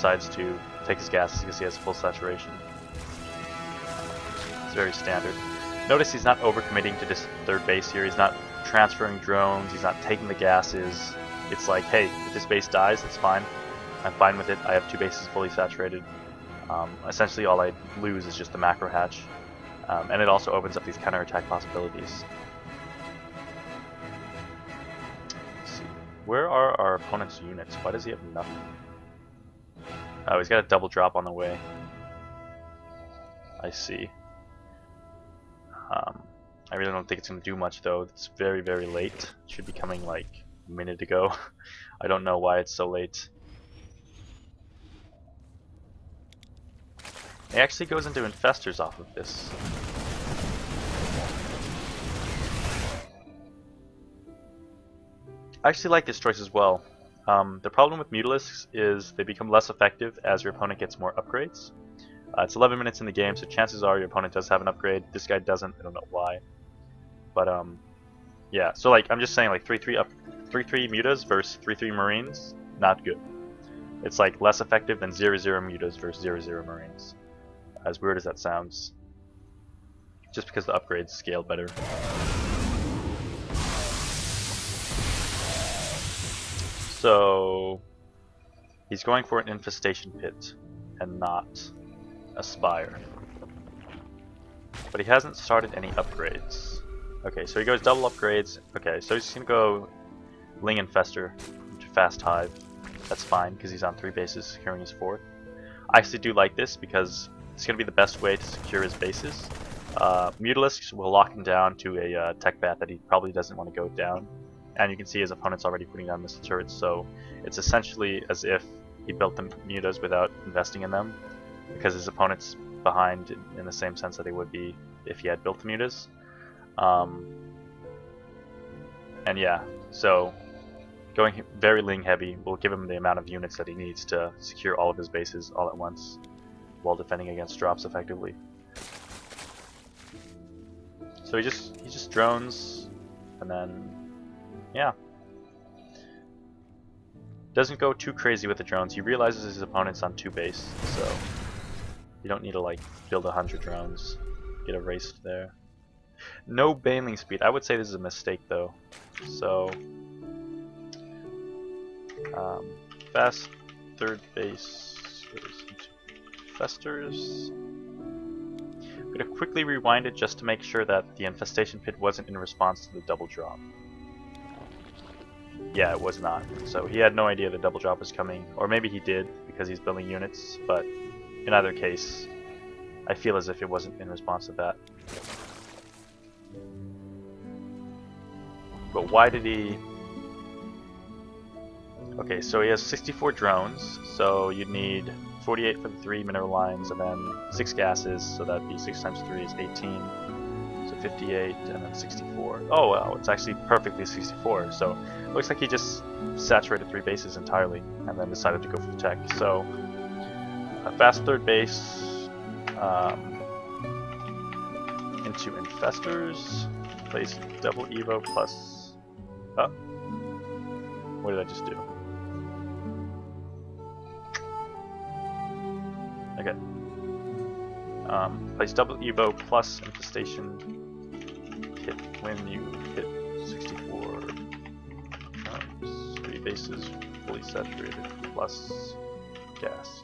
decides to take his gases because he has full saturation. It's very standard. Notice he's not overcommitting to this third base here. He's not transferring drones. He's not taking the gases. It's like, hey, if this base dies, that's fine. I'm fine with it. I have 2 bases fully saturated. Essentially, all I lose is just the macro hatch. And it also opens up these counterattack possibilities. Let's see. Where are our opponent's units? Why does he have nothing? Oh, he's got a double drop on the way. I see. I really don't think it's going to do much though. It's very, very late. It should be coming like a minute ago. I don't know why it's so late. It actually goes into infestors off of this. I actually like this choice as well. The problem with Mutalisks is they become less effective as your opponent gets more upgrades. It's 11 minutes in the game, so chances are your opponent does have an upgrade. This guy doesn't. I don't know why. But yeah. So like I'm just saying, like 3/3 mutas versus 3/3 marines, not good. It's like less effective than 0/0 mutas versus 0/0 marines. As weird as that sounds, just because the upgrades scale better. So he's going for an infestation pit and not a spire. But he hasn't started any upgrades. Okay, so he goes double upgrades. Okay, so he's gonna go Ling Infester into Fast Hive. That's fine because he's on 3 bases securing his 4th. I actually do like this because it's gonna be the best way to secure his bases. Mutalisks will lock him down to a tech bat that he probably doesn't want to go down. And you can see his opponent's already putting down missile turrets, so it's essentially as if he built the mutas without investing in them, because his opponent's behind in the same sense that he would be if he had built the mutas. And yeah, so going very Ling heavy will give him the amount of units that he needs to secure all of his bases all at once while defending against drops effectively. So he just drones, and then yeah, doesn't go too crazy with the drones. He realizes his opponent's on 2 base, so you don't need to like build 100 drones, get erased there. No baneling speed. I would say this is a mistake though. So fast 3rd base goes into infestors. I'm gonna quickly rewind it just to make sure that the infestation pit wasn't in response to the double drop. Yeah, it was not. So he had no idea the double drop was coming, or maybe he did because he's building units, but in either case, I feel as if it wasn't in response to that. But why did he... Okay, so he has 64 drones, so you'd need 48 for the 3 mineral lines, and then 6 gases, so that'd be 6 times 3 is 18. So 58, and then 64. Oh wow, it's actually perfectly 64, so it looks like he just saturated 3 bases entirely, and then decided to go for the tech. So, a fast 3rd base into infestors, place double evo plus... Oh, what did I just do? Okay. Place double evo plus infestation hit when you hit 64 drones. 3 bases fully saturated plus gases.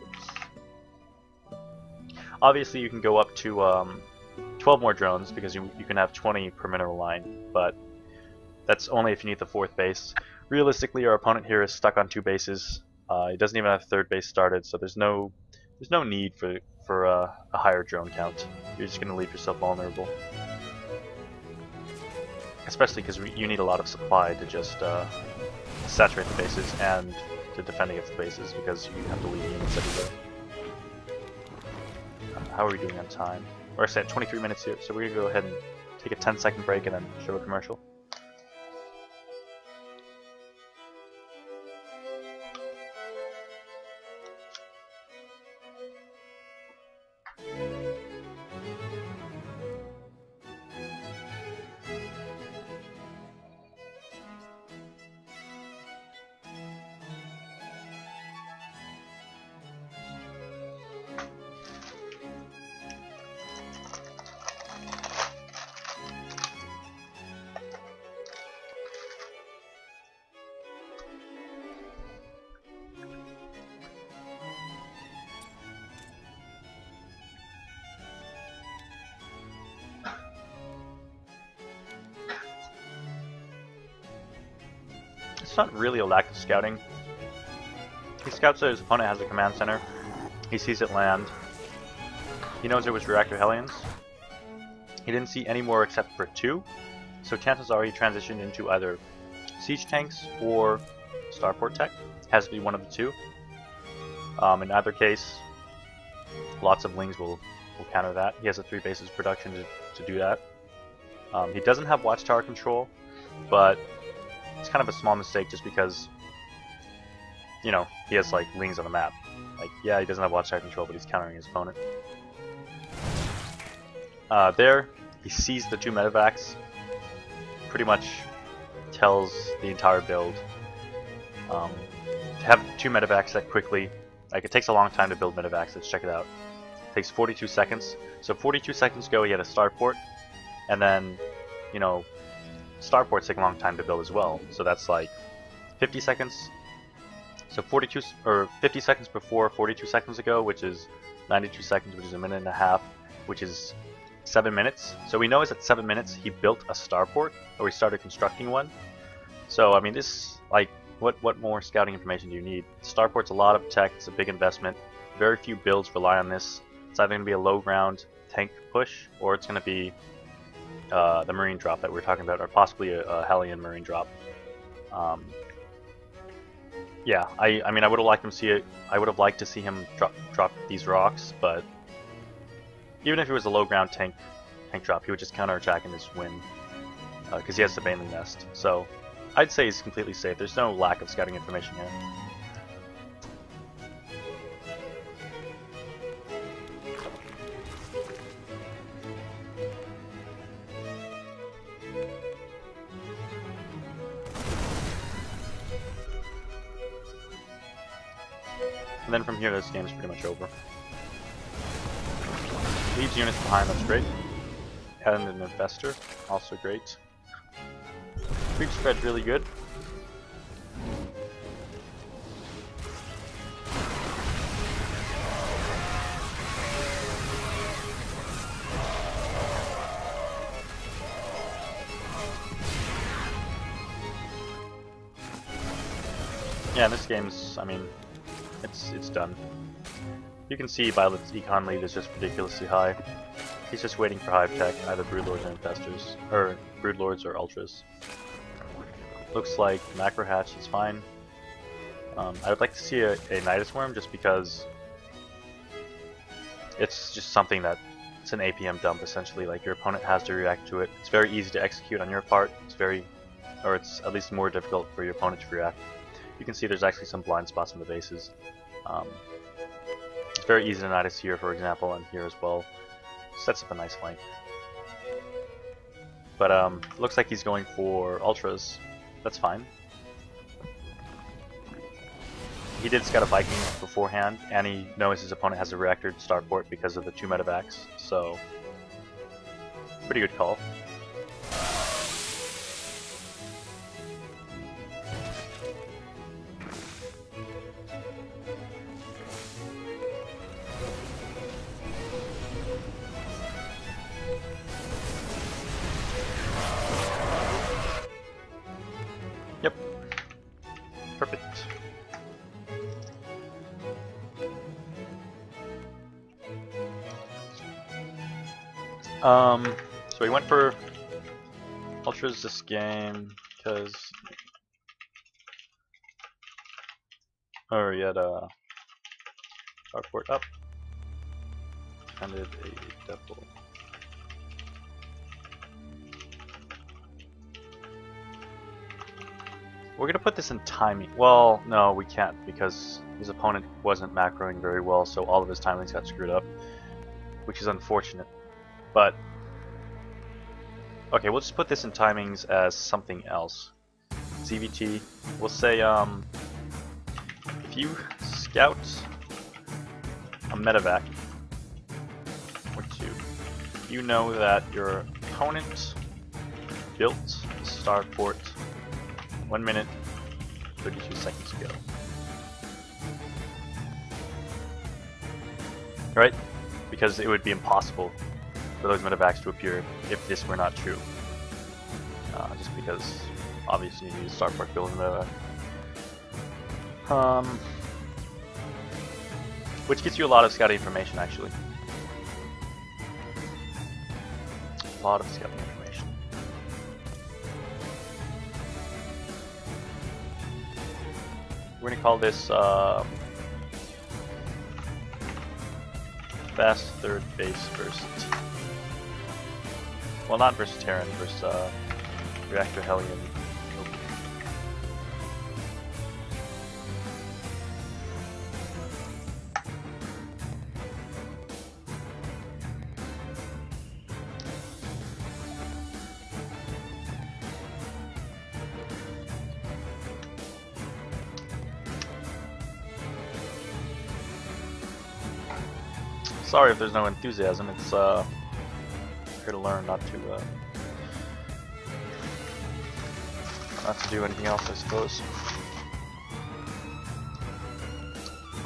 Obviously you can go up to 12 more drones because you can have 20 per mineral line, but that's only if you need the 4th base. Realistically, our opponent here is stuck on 2 bases. He doesn't even have 3rd base started, so there's no need for a higher drone count. You're just going to leave yourself vulnerable. Especially because you need a lot of supply to just saturate the bases and to defend against the bases, because you have to leave units everywhere. How are we doing on time? We're actually at 23 minutes here, so we're going to go ahead and take a 10-second break and then show a commercial. not really a lack of scouting. He scouts that his opponent has a command center. He sees it land. He knows it was reactor Hellions. He didn't see any more except for 2. So chances are he transitioned into either siege tanks or starport tech. Has to be one of the 2. In either case, lots of Lings will counter that. He has a 3 bases production to do that. He doesn't have watchtower control, but it's kind of a small mistake just because, you know, he has like Lings on the map. Like, yeah, he doesn't have watchtower control, but he's countering his opponent. There, he sees the 2 medevacs. Pretty much tells the entire build. To have 2 medevacs that quickly, like it takes a long time to build medevacs. Let's check it out. It takes 42 seconds. So 42 seconds ago he had a starport, and then, you know, starports take a long time to build as well. So that's like 50 seconds. So 42 or 50 seconds before 42 seconds ago, which is 92 seconds, which is a minute and a half, which is 7 minutes. So we know is at 7 minutes he built a starport, or he started constructing one. So I mean, this, like, what more scouting information do you need? Starport's a lot of tech, it's a big investment. Very few builds rely on this. It's either going to be a low ground tank push, or it's going to be the marine drop that we were talking about, or possibly a Hellion marine drop. Yeah, I mean, I would have liked him see it. I would have liked to see him drop these rocks, but even if it was a low ground tank drop, he would just counterattack and just win, because he has the Baneling Nest. So I'd say he's completely safe. There's no lack of scouting information here. And then from here, this game's pretty much over. Leads units behind, that's great. And an Investor, also great. Creep spread's really good. Yeah, this game's, I mean, it's done. You can see Violet's econ lead is just ridiculously high. He's just waiting for Hive Tech, either Broodlords or Infestors, or Broodlords or Ultras. Looks like Macro Hatch is fine. I would like to see a Nidus Worm just because it's just something that it's an APM dump essentially. Like, your opponent has to react to it. It's very easy to execute on your part. It's at least more difficult for your opponent to react. You can see there's actually some blind spots on the bases. It's very easy to Nidus here, for example, and here as well. Sets up a nice flank. But looks like he's going for Ultras. That's fine. He did scout a Viking beforehand, and he knows his opponent has a reactor starport because of the 2 medevacs, so pretty good call. Yep. Perfect. So we went for Ultras this game because he had a starport up and did a double. We're gonna put this in timing. Well, no, we can't because his opponent wasn't macroing very well, so all of his timings got screwed up, which is unfortunate. But okay, we'll just put this in timings as something else. ZVT. We'll say if you scout a medevac or 2, you know that your opponent built a starport 1 minute, 32 seconds ago. Right? Because it would be impossible for those medevacs to appear if this were not true. Just because obviously you need a starport build in medevac. Which gets you a lot of scouting information, actually. A lot of scouting information. We're gonna call this fast third base versus, well, not versus Terran, versus reactor Hellion. Sorry if there's no enthusiasm. It's here to learn, not to do anything else, I suppose.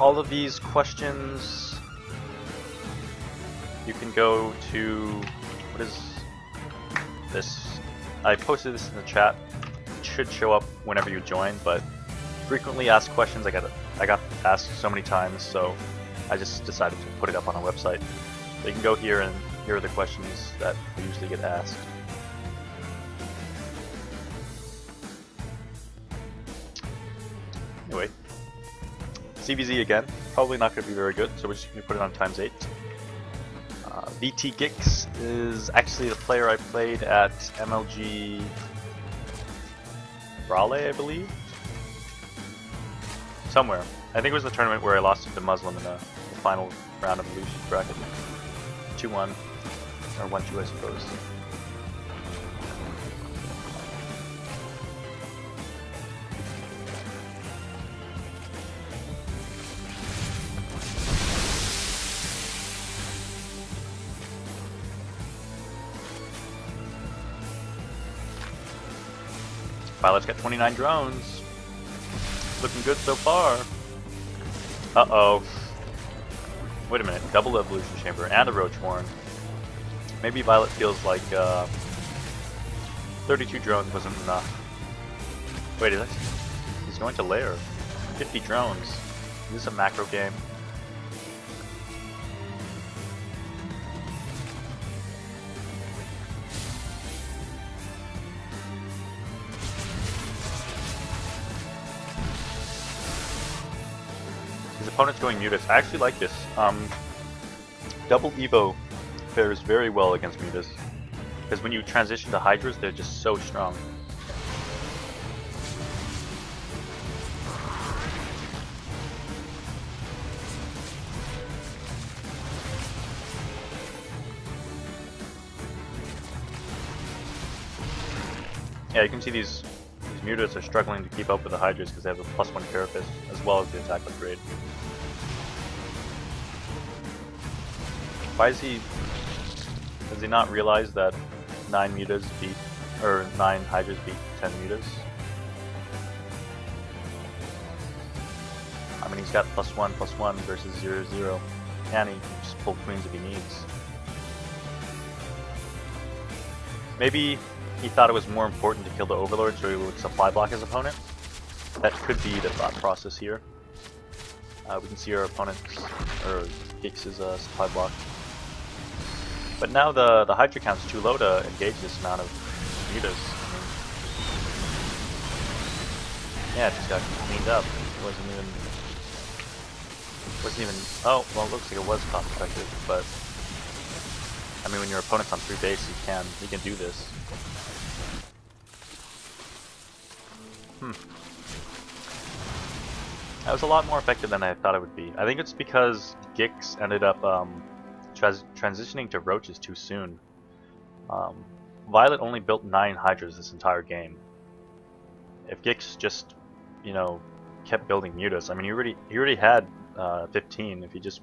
All of these questions, you can go to, what is this? I posted this in the chat. It should show up whenever you join, but frequently asked questions I got asked so many times, so I just decided to put it up on our website. So you can go here, and here are the questions that usually get asked. Anyway, CVZ again, probably not going to be very good, so we're just going to put it on ×8. VT Gix is actually the player I played at MLG Raleigh, I believe? Somewhere. I think it was the tournament where I lost to Muslim in the final round of the Lucius bracket. 2-1, or 1-2 I suppose. Pilot's got 29 drones. Looking good so far. Uh-oh. Wait a minute, double evolution chamber and a roach horn. Maybe Violet feels like 32 drones wasn't enough. Wait, he's going to lair. 50 drones. Is this a macro game? Opponent's going Mutas. I actually like this. Double Evo fares very well against Mutas, because when you transition to Hydras, they're just so strong. Yeah, you can see these Mutas are struggling to keep up with the Hydras because they have a +1 Carapace as well as the attack upgrade. Why does he not realize that 9 Mutas beat, or 9 Hydras beat 10 Mutas? I mean, he's got +1/+1 versus 0/0. And he can just pull queens if he needs. Maybe he thought it was more important to kill the Overlord so he would supply block his opponent. That could be the thought process here. We can see our opponent's, or Gix's supply block. But now the Hydra count's too low to engage this amount of Mutas. I mean, yeah, it just got cleaned up. It wasn't even, oh, well, it looks like it was cost effective, but I mean, when your opponent's on 3 base, he can do this. That was a lot more effective than I thought it would be. I think it's because Gix ended up transitioning to Roaches too soon. Violet only built 9 Hydras this entire game. If Gix just, you know, kept building Mutas, I mean, he already had 15. If he just went